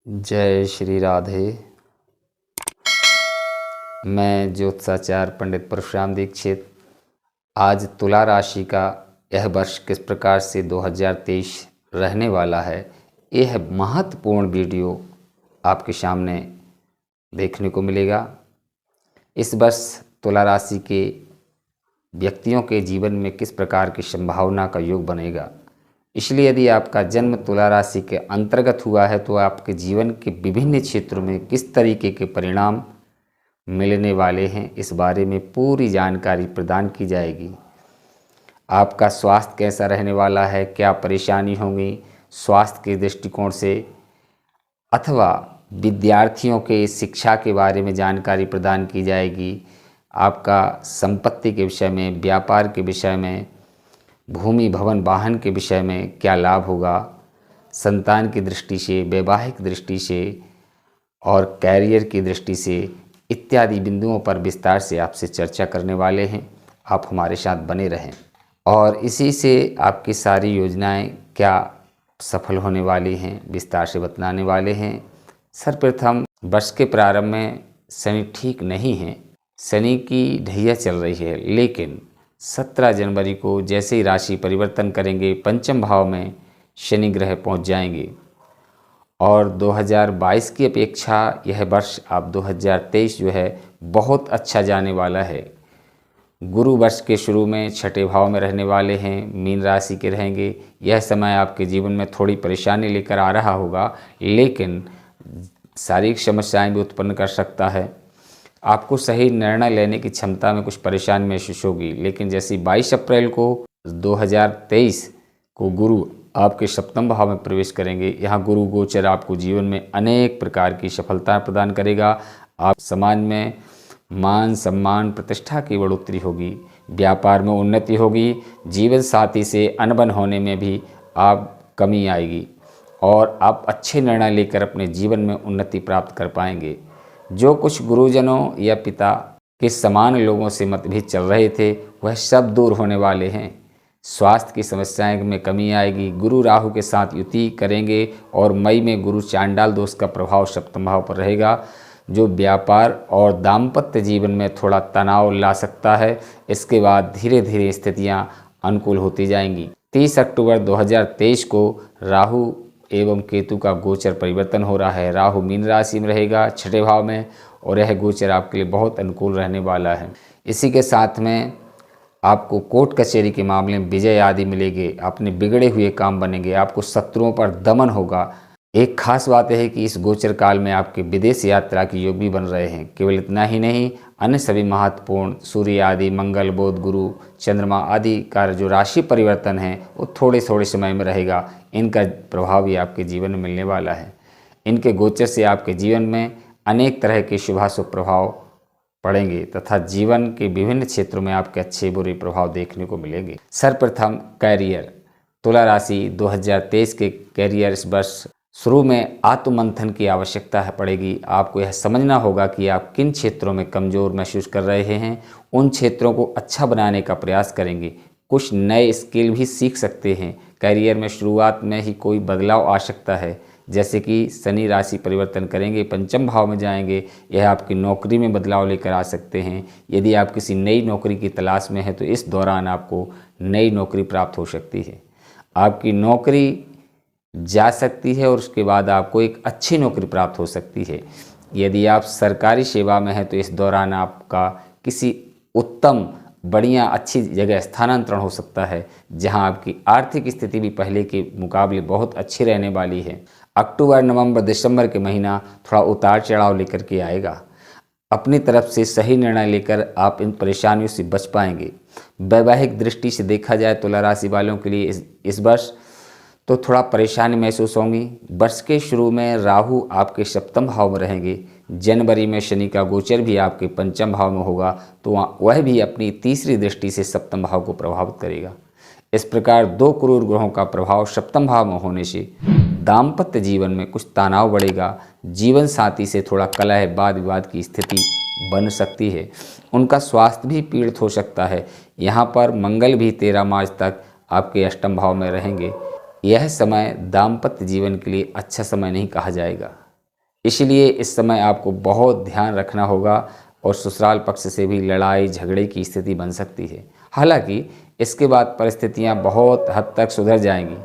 जय श्री राधे। मैं ज्योतिषाचार्य पंडित परशुराम दीक्षित आज तुला राशि का यह वर्ष किस प्रकार से 2023 रहने वाला है, यह महत्वपूर्ण वीडियो आपके सामने देखने को मिलेगा। इस वर्ष तुला राशि के व्यक्तियों के जीवन में किस प्रकार की संभावना का योग बनेगा, इसलिए यदि आपका जन्म तुला राशि के अंतर्गत हुआ है तो आपके जीवन के विभिन्न क्षेत्रों में किस तरीके के परिणाम मिलने वाले हैं, इस बारे में पूरी जानकारी प्रदान की जाएगी। आपका स्वास्थ्य कैसा रहने वाला है, क्या परेशानी होगी स्वास्थ्य के दृष्टिकोण से, अथवा विद्यार्थियों के शिक्षा के बारे में जानकारी प्रदान की जाएगी। आपका संपत्ति के विषय में, व्यापार के विषय में, भूमि भवन वाहन के विषय में क्या लाभ होगा, संतान की दृष्टि से, वैवाहिक दृष्टि से और कैरियर की दृष्टि से इत्यादि बिंदुओं पर विस्तार से आपसे चर्चा करने वाले हैं। आप हमारे साथ बने रहें और इसी से आपकी सारी योजनाएं क्या सफल होने वाली हैं विस्तार से बतलाने वाले हैं। सर्वप्रथम वर्ष के प्रारंभ में शनि ठीक नहीं है, शनि की ढैया चल रही है, लेकिन 17 जनवरी को जैसे ही राशि परिवर्तन करेंगे पंचम भाव में शनि ग्रह पहुंच जाएंगे और 2022 की अपेक्षा यह वर्ष आप 2023 जो है बहुत अच्छा जाने वाला है। गुरु वर्ष के शुरू में छठे भाव में रहने वाले हैं, मीन राशि के रहेंगे। यह समय आपके जीवन में थोड़ी परेशानी लेकर आ रहा होगा, लेकिन शारीरिक समस्याएं भी उत्पन्न कर सकता है। आपको सही निर्णय लेने की क्षमता में कुछ परेशानी महसूस होगी, लेकिन जैसे 22 अप्रैल को 2023 को गुरु आपके सप्तम भाव में प्रवेश करेंगे, यहाँ गुरु गोचर आपको जीवन में अनेक प्रकार की सफलता प्रदान करेगा। आप समाज में मान सम्मान प्रतिष्ठा की बढ़ोतरी होगी, व्यापार में उन्नति होगी, जीवन साथी से अनबन होने में भी आप कमी आएगी और आप अच्छे निर्णय लेकर अपने जीवन में उन्नति प्राप्त कर पाएंगे। जो कुछ गुरुजनों या पिता के समान लोगों से मतभेद चल रहे थे वह सब दूर होने वाले हैं। स्वास्थ्य की समस्याएं में कमी आएगी। गुरु राहु के साथ युति करेंगे और मई में गुरु चांडाल दोष का प्रभाव सप्तम भाव पर रहेगा, जो व्यापार और दाम्पत्य जीवन में थोड़ा तनाव ला सकता है। इसके बाद धीरे धीरे स्थितियां अनुकूल होती जाएंगी। 30 अक्टूबर 2023 को राहु एवं केतु का गोचर परिवर्तन हो रहा है। राहु मीन राशि में रहेगा छठे भाव में और यह गोचर आपके लिए बहुत अनुकूल रहने वाला है। इसी के साथ में आपको कोर्ट कचहरी के मामले में विजय आदि मिलेगी, अपने बिगड़े हुए काम बनेंगे, आपको शत्रुओं पर दमन होगा। एक खास बात है कि इस गोचर काल में आपके विदेश यात्रा के योग भी बन रहे हैं। केवल इतना ही नहीं, अन्य सभी महत्वपूर्ण सूर्य आदि, मंगल, बुध, गुरु, चंद्रमा आदि का जो राशि परिवर्तन है वो थोड़े थोड़े समय में रहेगा। इनका प्रभाव भी आपके जीवन में मिलने वाला है। इनके गोचर से आपके जीवन में अनेक तरह के शुभाशुभ प्रभाव पड़ेंगे तथा जीवन के विभिन्न क्षेत्रों में आपके अच्छे बुरे प्रभाव देखने को मिलेंगे। सर्वप्रथम कैरियर, तुला राशि 2023 के कैरियर इस वर्ष शुरू में आत्ममंथन की आवश्यकता है पड़ेगी। आपको यह समझना होगा कि आप किन क्षेत्रों में कमज़ोर महसूस कर रहे हैं, उन क्षेत्रों को अच्छा बनाने का प्रयास करेंगे। कुछ नए स्किल भी सीख सकते हैं। करियर में शुरुआत में ही कोई बदलाव आ सकता है, जैसे कि शनि राशि परिवर्तन करेंगे, पंचम भाव में जाएंगे, यह आपकी नौकरी में बदलाव लेकर आ सकते हैं। यदि आप किसी नई नौकरी की तलाश में हैं तो इस दौरान आपको नई नौकरी प्राप्त हो सकती है। आपकी नौकरी जा सकती है और उसके बाद आपको एक अच्छी नौकरी प्राप्त हो सकती है। यदि आप सरकारी सेवा में हैं तो इस दौरान आपका किसी उत्तम बढ़िया अच्छी जगह स्थानांतरण हो सकता है, जहां आपकी आर्थिक स्थिति भी पहले के मुकाबले बहुत अच्छी रहने वाली है। अक्टूबर, नवंबर, दिसंबर के महीना थोड़ा उतार चढ़ाव लेकर के आएगा। अपनी तरफ से सही निर्णय लेकर आप इन परेशानियों से बच पाएंगे। वैवाहिक दृष्टि से देखा जाए तुला राशि वालों के लिए इस वर्ष तो थोड़ा परेशानी महसूस होंगी। वर्ष के शुरू में राहु आपके सप्तम भाव में रहेंगे। जनवरी में शनि का गोचर भी आपके पंचम भाव में होगा, तो वह भी अपनी तीसरी दृष्टि से सप्तम भाव को प्रभावित करेगा। इस प्रकार दो क्रूर ग्रहों का प्रभाव सप्तम भाव में होने से दाम्पत्य जीवन में कुछ तनाव बढ़ेगा। जीवन साथी से थोड़ा कलह, वाद विवाद की स्थिति बन सकती है। उनका स्वास्थ्य भी पीड़ित हो सकता है। यहाँ पर मंगल भी 13 मार्च तक आपके अष्टम भाव में रहेंगे। यह समय दाम्पत्य जीवन के लिए अच्छा समय नहीं कहा जाएगा। इसलिए इस समय आपको बहुत ध्यान रखना होगा और ससुराल पक्ष से भी लड़ाई झगड़े की स्थिति बन सकती है। हालांकि इसके बाद परिस्थितियां बहुत हद तक सुधर जाएंगी।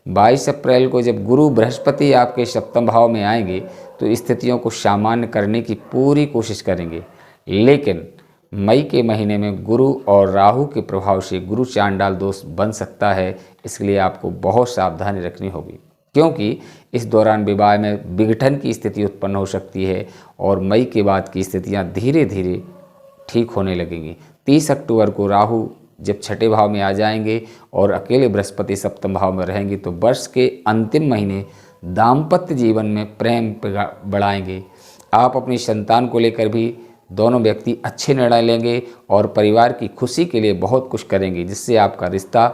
22 अप्रैल को जब गुरु बृहस्पति आपके सप्तम भाव में आएंगे तो स्थितियों को सामान्य करने की पूरी कोशिश करेंगे, लेकिन मई के महीने में गुरु और राहु के प्रभाव से गुरु चांडाल दोष बन सकता है। इसलिए आपको बहुत सावधानी रखनी होगी, क्योंकि इस दौरान विवाह में विघटन की स्थिति उत्पन्न हो सकती है और मई के बाद की स्थितियां धीरे धीरे ठीक होने लगेंगी। 30 अक्टूबर को राहु जब छठे भाव में आ जाएंगे और अकेले बृहस्पति सप्तम भाव में रहेंगे तो वर्ष के अंतिम महीने दाम्पत्य जीवन में प्रेम बढ़ाएंगे। आप अपनी संतान को लेकर भी दोनों व्यक्ति अच्छे निर्णय लेंगे और परिवार की खुशी के लिए बहुत कुछ करेंगे, जिससे आपका रिश्ता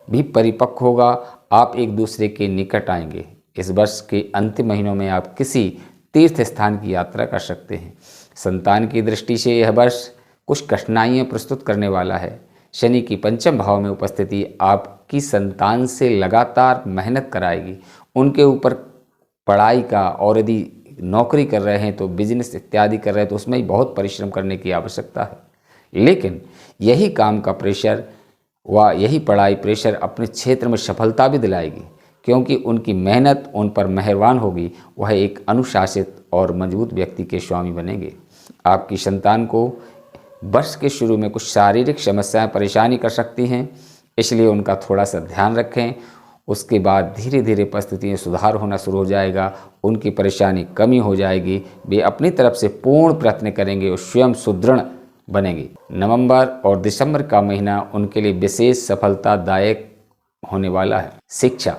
भी परिपक्व होगा। आप एक दूसरे के निकट आएंगे। इस वर्ष के अंतिम महीनों में आप किसी तीर्थ स्थान की यात्रा कर सकते हैं। संतान की दृष्टि से यह वर्ष कुछ कठिनाइयाँ प्रस्तुत करने वाला है। शनि की पंचम भाव में उपस्थिति आपकी संतान से लगातार मेहनत कराएगी। उनके ऊपर पढ़ाई का, और यदि नौकरी कर रहे हैं तो बिजनेस इत्यादि कर रहे हैं तो उसमें ही बहुत परिश्रम करने की आवश्यकता है। लेकिन यही काम का प्रेशर व यही पढ़ाई प्रेशर अपने क्षेत्र में सफलता भी दिलाएगी, क्योंकि उनकी मेहनत उन पर मेहरबान होगी। वह एक अनुशासित और मजबूत व्यक्ति के स्वामी बनेंगे। आपकी संतान को वर्ष के शुरू में कुछ शारीरिक समस्याएं परेशानी कर सकती हैं, इसलिए उनका थोड़ा सा ध्यान रखें। उसके बाद धीरे धीरे परिस्थितियाँ सुधार होना शुरू हो जाएगा, उनकी परेशानी कमी हो जाएगी। वे अपनी तरफ से पूर्ण प्रयत्न करेंगे और स्वयं सुदृढ़ बनेंगे। नवंबर और दिसंबर का महीना उनके लिए विशेष सफलतादायक होने वाला है। शिक्षा,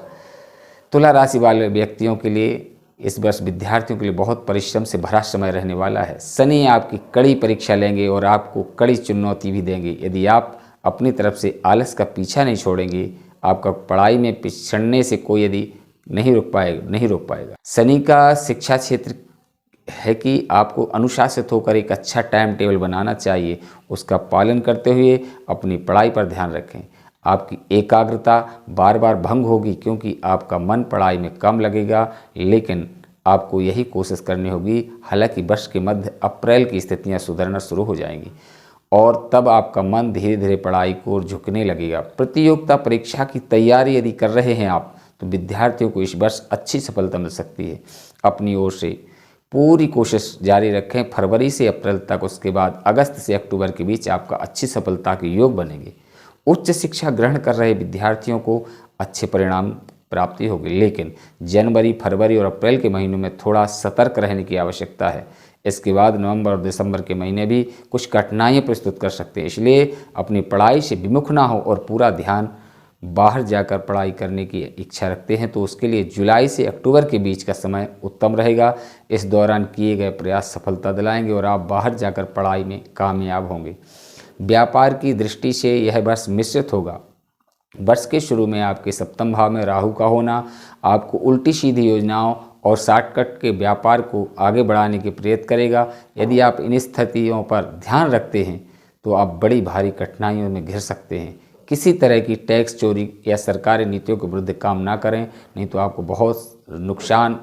तुला राशि वाले व्यक्तियों के लिए इस वर्ष विद्यार्थियों के लिए बहुत परिश्रम से भरा समय रहने वाला है। शनि आपकी कड़ी परीक्षा लेंगे और आपको कड़ी चुनौती भी देंगे। यदि आप अपनी तरफ से आलस का पीछा नहीं छोड़ेंगे, आपका पढ़ाई में पिछड़ने से कोई यदि नहीं रोक पाएगा। शनि का शिक्षा क्षेत्र है कि आपको अनुशासित होकर एक अच्छा टाइम टेबल बनाना चाहिए। उसका पालन करते हुए अपनी पढ़ाई पर ध्यान रखें। आपकी एकाग्रता बार बार भंग होगी, क्योंकि आपका मन पढ़ाई में कम लगेगा, लेकिन आपको यही कोशिश करनी होगी। हालांकि वर्ष के मध्य अप्रैल की स्थितियां सुधरना शुरू हो जाएंगी और तब आपका मन धीरे धीरे पढ़ाई को ओर झुकने लगेगा। प्रतियोगिता परीक्षा की तैयारी यदि कर रहे हैं आप, तो विद्यार्थियों को इस वर्ष अच्छी सफलता मिल सकती है। अपनी ओर से पूरी कोशिश जारी रखें फरवरी से अप्रैल तक। उसके बाद अगस्त से अक्टूबर के बीच आपका अच्छी सफलता के योग बनेंगे। उच्च शिक्षा ग्रहण कर रहे विद्यार्थियों को अच्छे परिणाम प्राप्ति होगी, लेकिन जनवरी, फरवरी और अप्रैल के महीनों में थोड़ा सतर्क रहने की आवश्यकता है। इसके बाद नवंबर और दिसंबर के महीने भी कुछ कठिनाइयाँ प्रस्तुत कर सकते हैं, इसलिए अपनी पढ़ाई से विमुख ना हो और पूरा ध्यान बाहर जाकर पढ़ाई करने की इच्छा रखते हैं तो उसके लिए जुलाई से अक्टूबर के बीच का समय उत्तम रहेगा। इस दौरान किए गए प्रयास सफलता दिलाएंगे और आप बाहर जाकर पढ़ाई में कामयाब होंगे। व्यापार की दृष्टि से यह वर्ष मिश्रित होगा। वर्ष के शुरू में आपके सप्तम भाव में राहु का होना आपको उल्टी सीधी योजनाओं और शॉर्टकट के व्यापार को आगे बढ़ाने की प्रेरित करेगा। यदि आप इन स्थितियों पर ध्यान रखते हैं तो आप बड़ी भारी कठिनाइयों में घिर सकते हैं। किसी तरह की टैक्स चोरी या सरकारी नीतियों के विरुद्ध काम ना करें, नहीं तो आपको बहुत नुकसान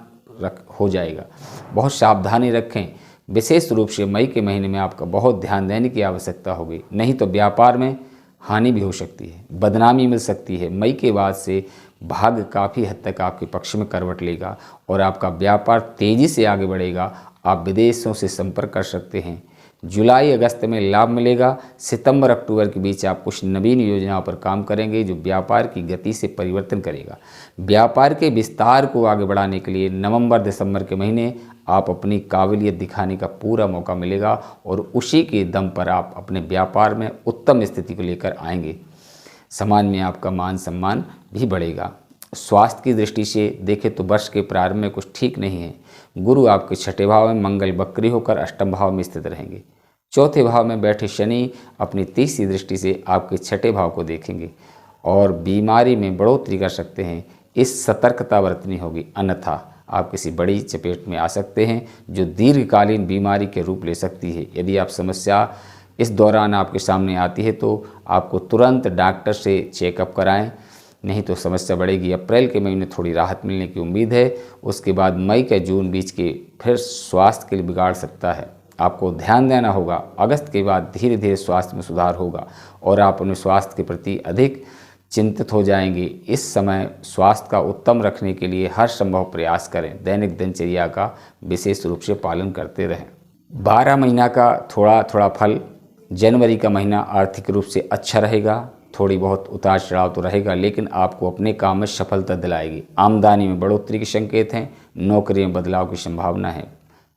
हो जाएगा। बहुत सावधानी रखें। विशेष रूप से मई के महीने में आपका बहुत ध्यान देने की आवश्यकता होगी, नहीं तो व्यापार में हानि भी हो सकती है, बदनामी मिल सकती है। मई के बाद से भाग्य काफ़ी हद तक आपके पक्ष में करवट लेगा और आपका व्यापार तेज़ी से आगे बढ़ेगा। आप विदेशों से संपर्क कर सकते हैं। जुलाई अगस्त में लाभ मिलेगा। सितंबर अक्टूबर के बीच आप कुछ नवीन योजनाओं पर काम करेंगे जो व्यापार की गति से परिवर्तन करेगा। व्यापार के विस्तार को आगे बढ़ाने के लिए नवंबर दिसंबर के महीने आप अपनी काबिलियत दिखाने का पूरा मौका मिलेगा और उसी के दम पर आप अपने व्यापार में उत्तम स्थिति को लेकर आएंगे। समाज में आपका मान सम्मान भी बढ़ेगा। स्वास्थ्य की दृष्टि से देखें तो वर्ष के प्रारंभ में कुछ ठीक नहीं है। गुरु आपके छठे भाव में, मंगल वक्री होकर अष्टम भाव में स्थित रहेंगे। चौथे भाव में बैठे शनि अपनी तीसरी दृष्टि से आपके छठे भाव को देखेंगे और बीमारी में बढ़ोतरी कर सकते हैं। इस सतर्कता बरतनी होगी, अन्यथा आप किसी बड़ी चपेट में आ सकते हैं जो दीर्घकालीन बीमारी के रूप ले सकती है। यदि आप समस्या इस दौरान आपके सामने आती है तो आपको तुरंत डॉक्टर से चेकअप कराएं। नहीं तो समस्या बढ़ेगी। अप्रैल के महीने थोड़ी राहत मिलने की उम्मीद है। उसके बाद मई के जून बीच के फिर स्वास्थ्य के लिए बिगाड़ सकता है। आपको ध्यान देना होगा। अगस्त के बाद धीरे धीरे स्वास्थ्य में सुधार होगा और आप अपने स्वास्थ्य के प्रति अधिक चिंतित हो जाएंगे। इस समय स्वास्थ्य का उत्तम रखने के लिए हर संभव प्रयास करें। दैनिक दिनचर्या का विशेष रूप से पालन करते रहें। 12 महीना का थोड़ा थोड़ा फल। जनवरी का महीना आर्थिक रूप से अच्छा रहेगा। थोड़ी बहुत उतार चढ़ाव तो रहेगा, लेकिन आपको अपने काम में सफलता दिलाएगी। आमदनी में बढ़ोतरी के संकेत हैं। नौकरी में बदलाव की संभावना है।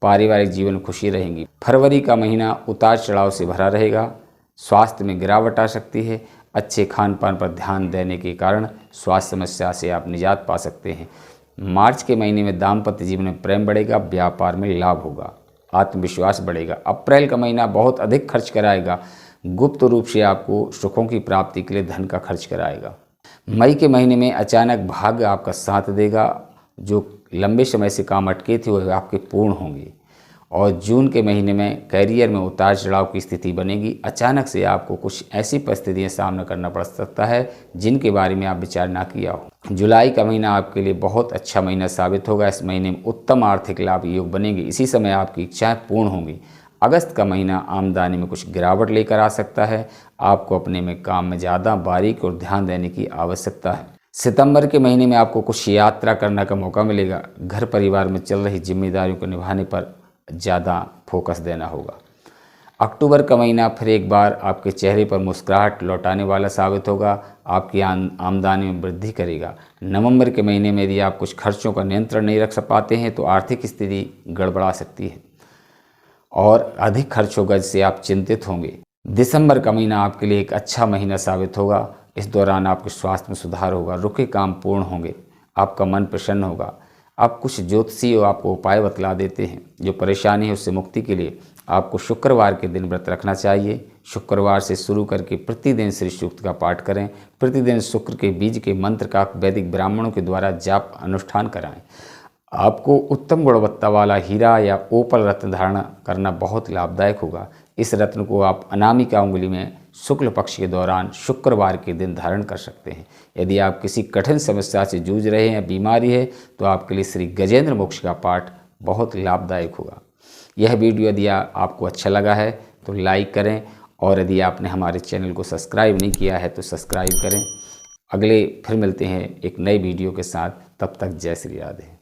पारिवारिक जीवन में खुशी रहेंगी। फरवरी का महीना उतार चढ़ाव से भरा रहेगा। स्वास्थ्य में गिरावट आ सकती है। अच्छे खान पान पर ध्यान देने के कारण स्वास्थ्य समस्या से आप निजात पा सकते हैं। मार्च के महीने में दाम्पत्य जीवन में प्रेम बढ़ेगा। व्यापार में लाभ होगा। आत्मविश्वास बढ़ेगा। अप्रैल का महीना बहुत अधिक खर्च कराएगा। गुप्त रूप से आपको सुखों की प्राप्ति के लिए धन का खर्च कराएगा। मई के महीने में अचानक भाग्य आपका साथ देगा। जो लंबे समय से काम अटके थे वो आपके पूर्ण होंगे। और जून के महीने में करियर में उतार चढ़ाव की स्थिति बनेगी। अचानक से आपको कुछ ऐसी परिस्थितियां सामना करना पड़ सकता है जिनके बारे में आप विचार ना किया हो। जुलाई का महीना आपके लिए बहुत अच्छा महीना साबित होगा। इस महीने में उत्तम आर्थिक लाभ योग बनेंगे। इसी समय आपकी इच्छाएं पूर्ण होंगी। अगस्त का महीना आमदनी में कुछ गिरावट लेकर आ सकता है। आपको अपने में काम में ज़्यादा बारीक और ध्यान देने की आवश्यकता है। सितंबर के महीने में आपको कुछ यात्रा करने का मौका मिलेगा। घर परिवार में चल रही जिम्मेदारियों को निभाने पर ज़्यादा फोकस देना होगा। अक्टूबर का महीना फिर एक बार आपके चेहरे पर मुस्कुराहट लौटाने वाला साबित होगा। आपकी आमदनी में वृद्धि करेगा। नवंबर के महीने में यदि आप कुछ खर्चों का नियंत्रण नहीं रख पाते हैं तो आर्थिक स्थिति गड़बड़ा सकती है और अधिक खर्च होगा, जिससे आप चिंतित होंगे। दिसंबर का महीना आपके लिए एक अच्छा महीना साबित होगा। इस दौरान आपके स्वास्थ्य में सुधार होगा। रुके काम पूर्ण होंगे। आपका मन प्रसन्न होगा। आप कुछ ज्योतिषी आपको उपाय बतला देते हैं। जो परेशानी है उससे मुक्ति के लिए आपको शुक्रवार के दिन व्रत रखना चाहिए। शुक्रवार से शुरू करके प्रतिदिन श्री सूक्त का पाठ करें। प्रतिदिन शुक्र के बीज के मंत्र का वैदिक ब्राह्मणों के द्वारा जाप अनुष्ठान कराएं। आपको उत्तम गुणवत्ता वाला हीरा या ओपल रत्न धारण करना बहुत लाभदायक होगा। इस रत्न को आप अनामिका उंगली में शुक्ल पक्ष के दौरान शुक्रवार के दिन धारण कर सकते हैं। यदि आप किसी कठिन समस्या से जूझ रहे हैं, बीमारी है, तो आपके लिए श्री गजेंद्र मोक्ष का पाठ बहुत लाभदायक होगा। यह वीडियो यदि आपको अच्छा लगा है तो लाइक करें और यदि आपने हमारे चैनल को सब्सक्राइब नहीं किया है तो सब्सक्राइब करें। अगले फिर मिलते हैं एक नई वीडियो के साथ। तब तक जय श्री राधे।